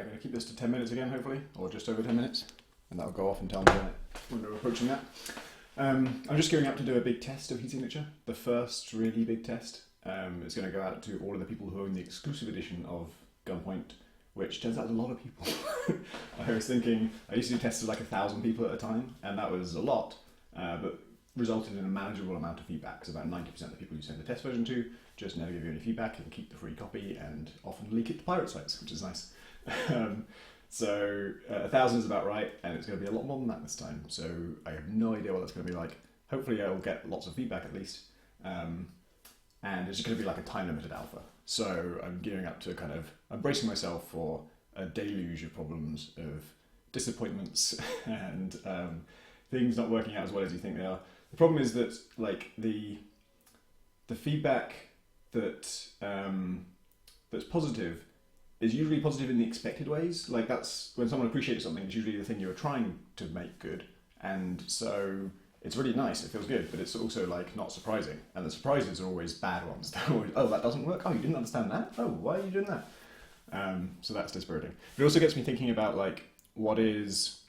I'm going to keep this to 10 minutes again, hopefully, or just over 10 minutes, and that'll go off and tell me when we're approaching that. I'm just gearing up to do a big test of Heat Signature, the first really big test. It's going to go out to all of the people who own the exclusive edition of Gunpoint, which turns out is a lot of people. I was thinking, I used to do tests of like 1,000 people at a time, and that was a lot, but resulted in a manageable amount of feedback. So about 90% of the people you send the test version to just never give you any feedback and keep the free copy and often leak it to pirate sites, which is nice. So 1,000 is about right, and it's going to be a lot more than that this time. So I have no idea what that's going to be like. Hopefully I'll get lots of feedback at least. And it's just going to be like a time-limited alpha. So I'm gearing up to I'm bracing myself for a deluge of problems, of disappointments, and things not working out as well as you think they are. The problem is that like the feedback that's positive is usually positive in the expected ways. Like that's when someone appreciates something, it's usually the thing you're trying to make good, and so it's really nice. It feels good, but it's also like not surprising. And the surprises are always bad ones. They're always, oh, that doesn't work. Oh, you didn't understand that. Oh, why are you doing that? So that's dispiriting. But it also gets me thinking about like what is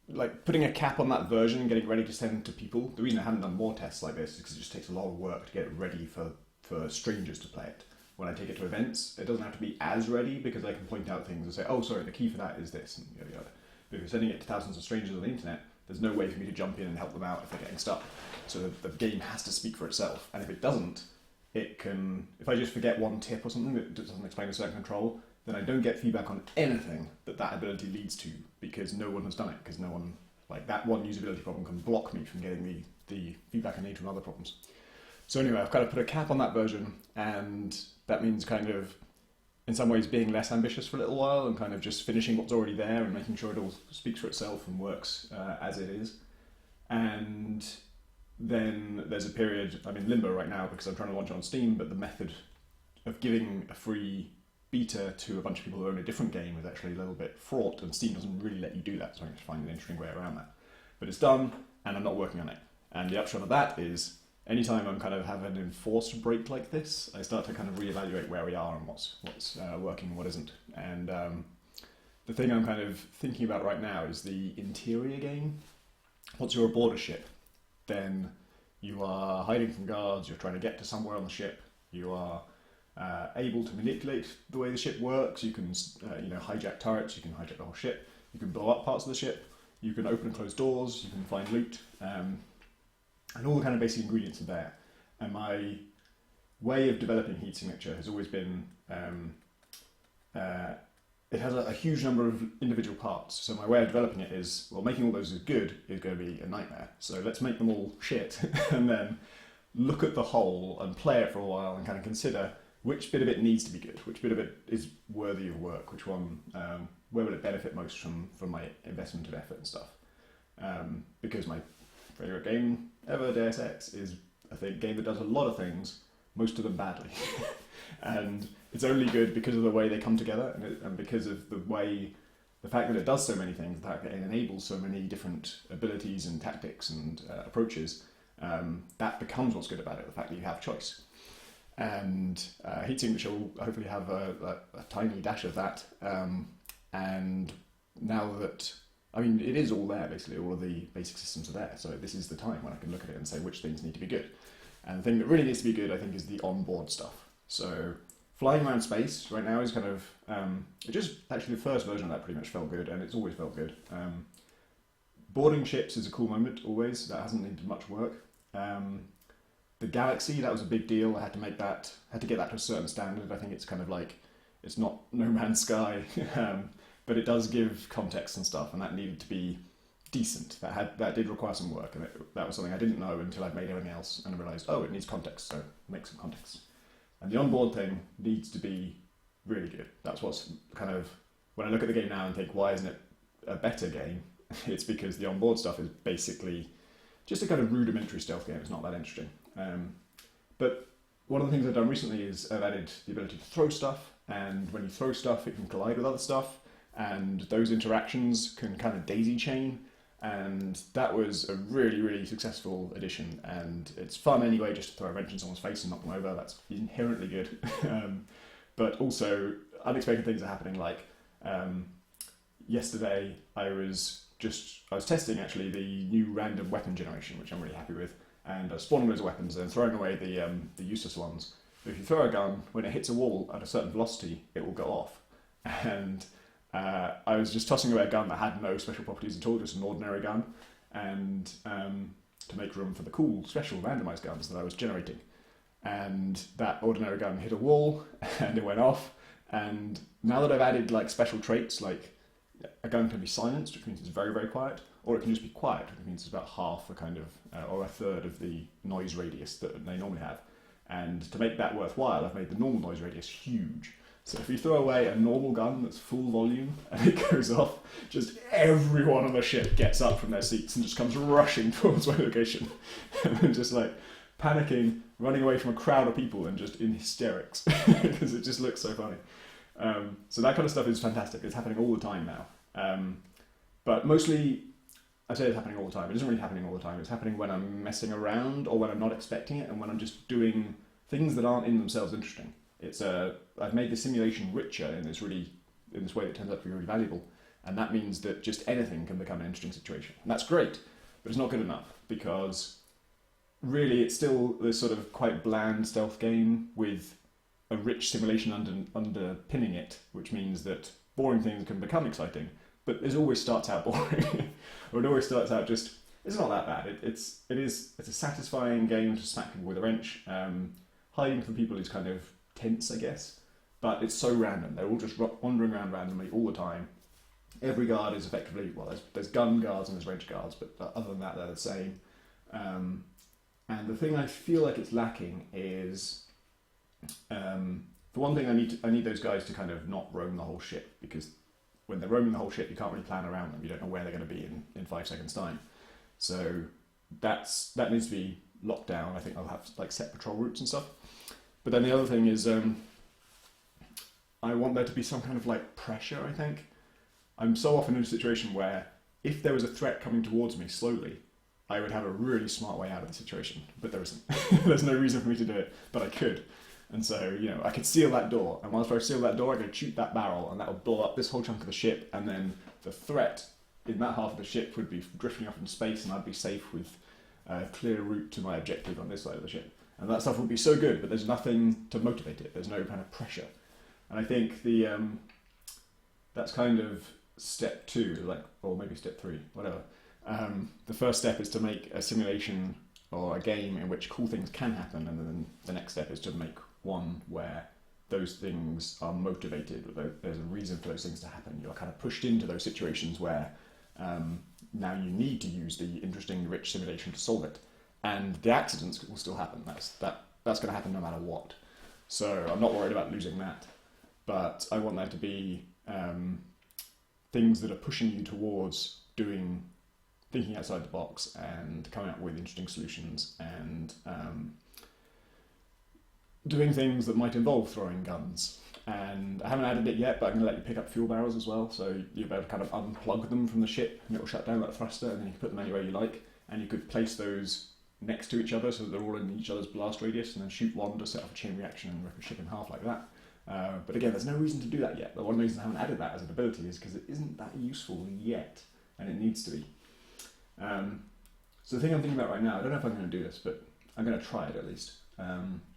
like putting a cap on that version and getting ready to send to people. The reason I haven't done more tests like this is because it just takes a lot of work to get it ready for strangers to play it. When I take it to events, it doesn't have to be as ready because I can point out things and say, oh, sorry, the key for that is this, and yada yada. But if you're sending it to thousands of strangers on the internet, there's no way for me to jump in and help them out if they're getting stuck. So the game has to speak for itself. And if it doesn't, it can, if I just forget one tip or something that doesn't explain a certain control, then I don't get feedback on anything that ability leads to because no one has done it, because no one, like that one usability problem can block me from getting the feedback I need from other problems. So anyway, I've kind of put a cap on that version, and that means kind of, in some ways, being less ambitious for a little while and kind of just finishing what's already there and making sure it all speaks for itself and works as it is. And then there's a period, I'm in limbo right now because I'm trying to launch it on Steam, but the method of giving a free beta to a bunch of people who own a different game is actually a little bit fraught, and Steam doesn't really let you do that, so I have to find an interesting way around that. But it's done, and I'm not working on it. And the upshot of that is, anytime I'm kind of have an enforced break like this, I start to kind of reevaluate where we are and what's working and what isn't. And the thing I'm kind of thinking about right now is the interior game. Once you're aboard a ship, then you are hiding from guards, you're trying to get to somewhere on the ship, you are able to manipulate the way the ship works, you can hijack turrets, you can hijack the whole ship, you can blow up parts of the ship, you can open and close doors, you can find loot, and all the kind of basic ingredients are there. And my way of developing Heat Signature has always been, it has a huge number of individual parts. So my way of developing it is, well, making all those good is going to be a nightmare. So let's make them all shit and then look at the whole and play it for a while and kind of consider which bit of it needs to be good, which bit of it is worthy of work, which one, where would it benefit most from my investment of effort and stuff. Because my favourite game ever, Deus Ex, is a game that does a lot of things, most of them badly. And it's only good because of the way they come together and because of the fact that it does so many things, the fact that it enables so many different abilities and tactics and approaches, that becomes what's good about it, the fact that you have choice. And Heat Signature will hopefully have a tiny dash of that. And now that, I mean, it is all there, basically. All of the basic systems are there. So this is the time when I can look at it and say which things need to be good. And the thing that really needs to be good, I think, is the onboard stuff. So flying around space right now is kind of, actually the first version of that pretty much felt good, and it's always felt good. Boarding ships is a cool moment, always. That hasn't needed much work. The Galaxy, that was a big deal. I had to get that to a certain standard. I think it's kind of like, it's not No Man's Sky. But it does give context and stuff, and that needed to be decent. That did require some work, and that was something I didn't know until I'd made everything else, and I realised, oh, it needs context, so make some context. And the onboard thing needs to be really good. That's what's kind of, when I look at the game now and think, why isn't it a better game? It's because the onboard stuff is basically just a kind of rudimentary stealth game. It's not that interesting. But one of the things I've done recently is I've added the ability to throw stuff, and when you throw stuff, it can collide with other stuff. And those interactions can kind of daisy chain, and that was a really, really successful addition, and it's fun anyway just to throw a wrench in someone's face and knock them over. That's inherently good. But also, unexpected things are happening. Like yesterday, I was testing actually the new random weapon generation, which I'm really happy with, and I was spawning loads of weapons and throwing away the useless ones. But if you throw a gun, when it hits a wall at a certain velocity, it will go off. And I was just tossing away a gun that had no special properties at all, just an ordinary gun, and to make room for the cool special randomized guns that I was generating. And that ordinary gun hit a wall and it went off. And now that I've added like special traits, like a gun can be silenced, which means it's very, very quiet, or it can just be quiet, which means it's about half a kind of, or a third of the noise radius that they normally have. And to make that worthwhile, I've made the normal noise radius huge. So if you throw away a normal gun that's full volume and it goes off, just everyone on the ship gets up from their seats and just comes rushing towards my location. And then just like panicking, running away from a crowd of people and just in hysterics because it just looks so funny. So that kind of stuff is fantastic. It's happening all the time now. But mostly, I say it's happening all the time. It isn't really happening all the time. It's happening when I'm messing around or when I'm not expecting it and when I'm just doing things that aren't in themselves interesting. I've made the simulation richer in this way that turns out to be really valuable, and that means that just anything can become an interesting situation. And that's great, but it's not good enough, because really it's still this sort of quite bland stealth game with a rich simulation underpinning it, which means that boring things can become exciting, but it always starts out boring, or it always starts out just, it's not that bad. It's a satisfying game to smack people with a wrench. Hiding from people is kind of tense, I guess, but it's so random. They're all just wandering around randomly all the time. Every guard is effectively, well, there's gun guards and there's wrench guards, but other than that, they're the same. And the thing I feel like it's lacking is, for one thing, I need those guys to kind of not roam the whole ship, because when they're roaming the whole ship, you can't really plan around them. You don't know where they're going to be in 5 seconds' time. So that needs to be locked down. I think I'll have like set patrol routes and stuff. But then the other thing is, I want there to be some kind of like pressure, I think. I'm so often in a situation where if there was a threat coming towards me slowly, I would have a really smart way out of the situation. But there isn't. There's no reason for me to do it, but I could. And so, I could seal that door. And once I seal that door, I could shoot that barrel, and that would blow up this whole chunk of the ship. And then the threat in that half of the ship would be drifting off into space, and I'd be safe with a clear route to my objective on this side of the ship. And that stuff would be so good, but there's nothing to motivate it. There's no kind of pressure. And I think that's kind of step 2, or maybe step 3, whatever. The first step is to make a simulation or a game in which cool things can happen, and then the next step is to make one where those things are motivated, there's a reason for those things to happen. You're kind of pushed into those situations where now you need to use the interesting, rich simulation to solve it. And the accidents will still happen. That's going to happen no matter what. So I'm not worried about losing that. But I want there to be things that are pushing you towards thinking outside the box and coming up with interesting solutions and doing things that might involve throwing guns. And I haven't added it yet, but I'm going to let you pick up fuel barrels as well. So you'll be able to kind of unplug them from the ship, and it will shut down that thruster, and then you can put them anywhere you like. And you could place those next to each other so that they're all in each other's blast radius, and then shoot one to set off a chain reaction and rip a ship in half like that. But again, there's no reason to do that yet. The one reason I haven't added that as an ability is because it isn't that useful yet, and it needs to be. So the thing I'm thinking about right now, I don't know if I'm going to do this, but I'm going to try it at least,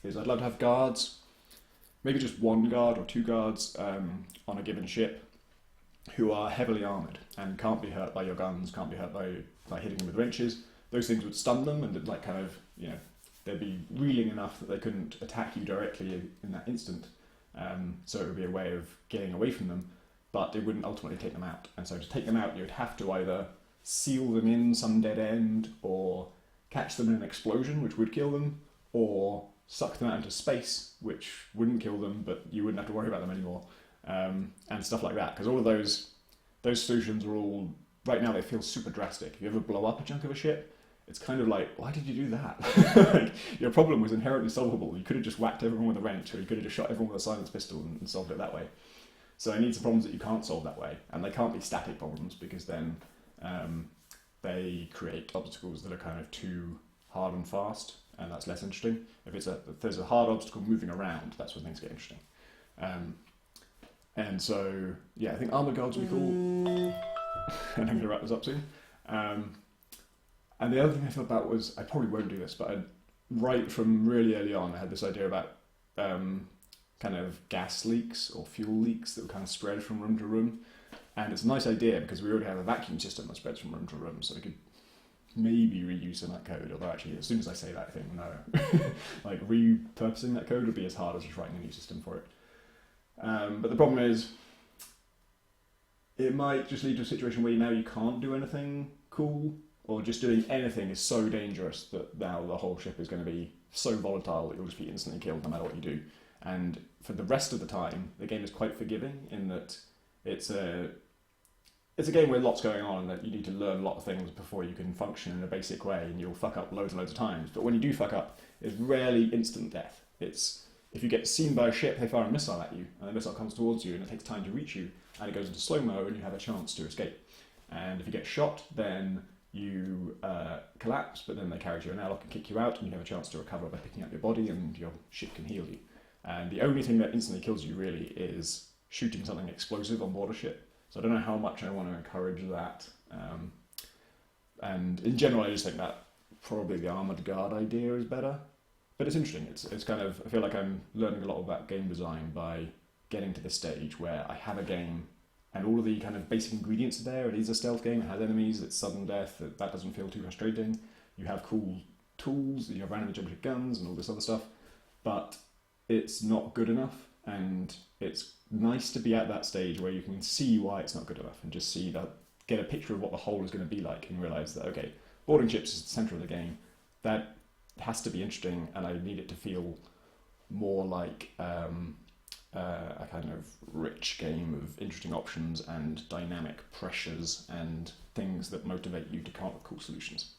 is I'd love to have guards, maybe just 1 guard or 2 guards on a given ship who are heavily armoured and can't be hurt by your guns, can't be hurt by hitting them with wrenches. Those things would stun them, and they'd be reeling enough that they couldn't attack you directly in that instant. So it would be a way of getting away from them, but it wouldn't ultimately take them out. And so to take them out, you would have to either seal them in some dead end, or catch them in an explosion, which would kill them, or suck them out into space, which wouldn't kill them, but you wouldn't have to worry about them anymore, and stuff like that. Because all of those solutions are all, right now they feel super drastic. If you ever blow up a chunk of a ship, it's kind of like, why did you do that? Your problem was inherently solvable. You could have just whacked everyone with a wrench, or you could have just shot everyone with a silenced pistol and solved it that way. So I need some problems that you can't solve that way, and they can't be static problems, because then they create obstacles that are kind of too hard and fast, and that's less interesting. If there's a hard obstacle moving around, that's when things get interesting. And so, yeah, I think Armoured Guards will be cool. And I'm going to wrap this up soon. And the other thing I thought about was, I probably won't do this, but right from really early on, I had this idea about kind of gas leaks or fuel leaks that would kind of spread from room to room. And it's a nice idea because we already have a vacuum system that spreads from room to room, so we could maybe reuse some of that code, although actually as soon as I say that I think no. Like repurposing that code would be as hard as just writing a new system for it. But the problem is it might just lead to a situation where now you can't do anything cool, or just doing anything is so dangerous that now the whole ship is going to be so volatile that you'll just be instantly killed no matter what you do. And for the rest of the time, the game is quite forgiving in that it's a game where lots going on and that you need to learn a lot of things before you can function in a basic way, and you'll fuck up loads and loads of times. But when you do fuck up, it's rarely instant death. It's if you get seen by a ship, they fire a missile at you, and the missile comes towards you, and it takes time to reach you, and it goes into slow-mo, and you have a chance to escape. And if you get shot, then you collapse, but then they carry you to an airlock and kick you out, and you have a chance to recover by picking up your body, and your ship can heal you. And the only thing that instantly kills you, really, is shooting something explosive on board a ship. So I don't know how much I want to encourage that. And in general, I just think that probably the Armoured Guard idea is better. But it's interesting. It's kind of, I feel like I'm learning a lot about game design by getting to this stage where I have a game and all of the kind of basic ingredients are there. It is a stealth game, it has enemies, it's sudden death, that doesn't feel too frustrating. You have cool tools, you have randomly generated guns and all this other stuff, but it's not good enough, and it's nice to be at that stage where you can see why it's not good enough and just see that, get a picture of what the whole is going to be like and realise that, okay, boarding ships is the centre of the game. That has to be interesting, and I need it to feel more like a kind of rich game of interesting options and dynamic pressures and things that motivate you to come up with cool solutions.